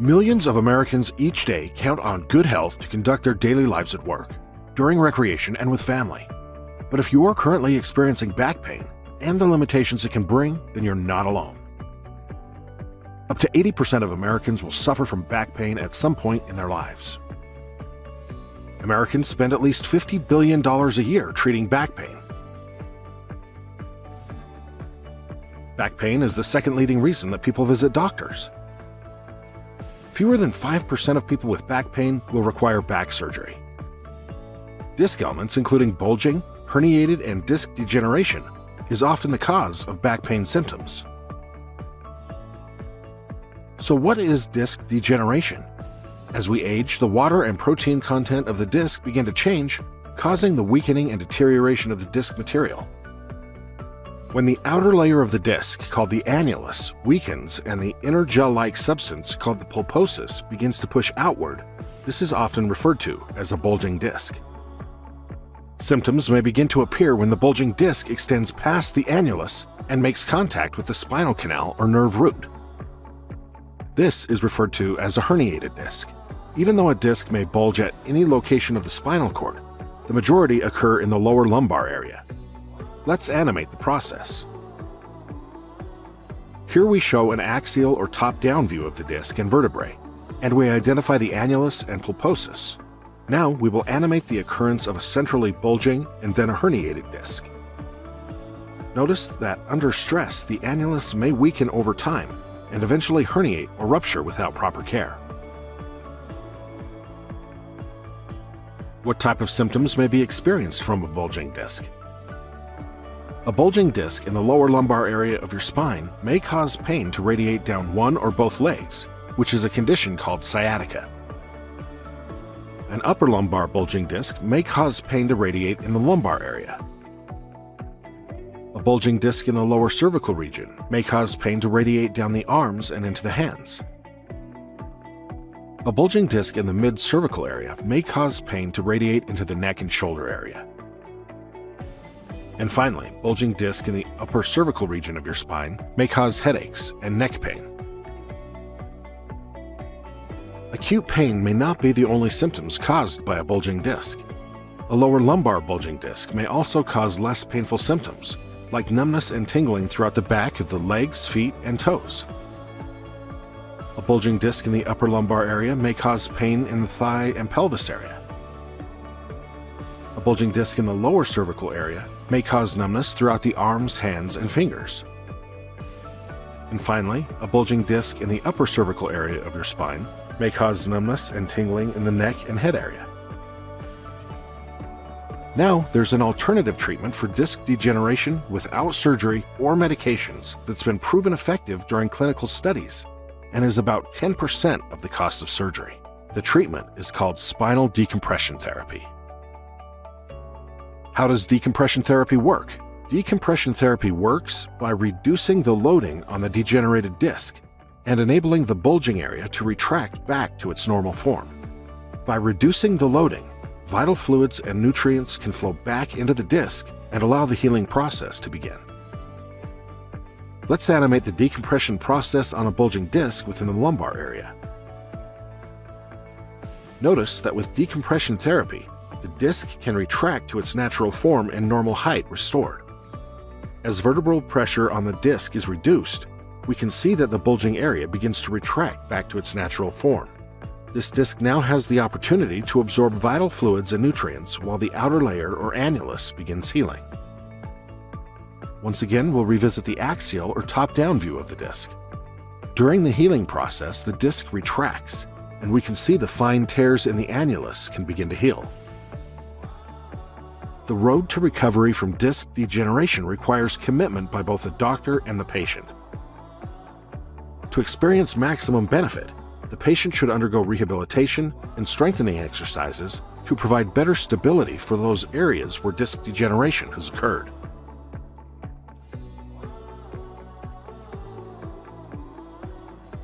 Millions of Americans each day count on good health to conduct their daily lives at work, during recreation, and with family. But if you are currently experiencing back pain and the limitations it can bring, then you're not alone. Up to 80% of Americans will suffer from back pain at some point in their lives. Americans spend at least $50 billion a year treating back pain. Back pain is the second leading reason that people visit doctors. Fewer than 5% of people with back pain will require back surgery. Disc ailments, including bulging, herniated, and disc degeneration, is often the cause of back pain symptoms. So what is disc degeneration? As we age, the water and protein content of the disc begin to change, causing the weakening and deterioration of the disc material. When the outer layer of the disc, called the annulus, weakens and the inner gel-like substance, called the pulposus, begins to push outward, this is often referred to as a bulging disc. Symptoms may begin to appear when the bulging disc extends past the annulus and makes contact with the spinal canal or nerve root. This is referred to as a herniated disc. Even though a disc may bulge at any location of the spinal cord, the majority occur in the lower lumbar area. Let's animate the process. Here we show an axial or top-down view of the disc and vertebrae, and we identify the annulus and pulposus. Now we will animate the occurrence of a centrally bulging and then a herniated disc. Notice that under stress, the annulus may weaken over time and eventually herniate or rupture without proper care. What type of symptoms may be experienced from a bulging disc? A bulging disc in the lower lumbar area of your spine may cause pain to radiate down one or both legs, which is a condition called sciatica. An upper lumbar bulging disc may cause pain to radiate in the lumbar area. A bulging disc in the lower cervical region may cause pain to radiate down the arms and into the hands. A bulging disc in the mid-cervical area may cause pain to radiate into the neck and shoulder area. And finally, bulging disc in the upper cervical region of your spine may cause headaches and neck pain. Acute pain may not be the only symptoms caused by a bulging disc. A lower lumbar bulging disc may also cause less painful symptoms, like numbness and tingling throughout the back of the legs, feet, and toes. A bulging disc in the upper lumbar area may cause pain in the thigh and pelvis area. A bulging disc in the lower cervical area may cause numbness throughout the arms, hands, and fingers. And finally, a bulging disc in the upper cervical area of your spine may cause numbness and tingling in the neck and head area. Now, there's an alternative treatment for disc degeneration without surgery or medications that's been proven effective during clinical studies and is about 10% of the cost of surgery. The treatment is called spinal decompression therapy. How does decompression therapy work? Decompression therapy works by reducing the loading on the degenerated disc and enabling the bulging area to retract back to its normal form. By reducing the loading, vital fluids and nutrients can flow back into the disc and allow the healing process to begin. Let's animate the decompression process on a bulging disc within the lumbar area. Notice that with decompression therapy, the disc can retract to its natural form and normal height restored. As vertebral pressure on the disc is reduced, we can see that the bulging area begins to retract back to its natural form. This disc now has the opportunity to absorb vital fluids and nutrients while the outer layer or annulus begins healing. Once again, we'll revisit the axial or top-down view of the disc. During the healing process, the disc retracts, and we can see the fine tears in the annulus can begin to heal. The road to recovery from disc degeneration requires commitment by both the doctor and the patient. To experience maximum benefit, the patient should undergo rehabilitation and strengthening exercises to provide better stability for those areas where disc degeneration has occurred.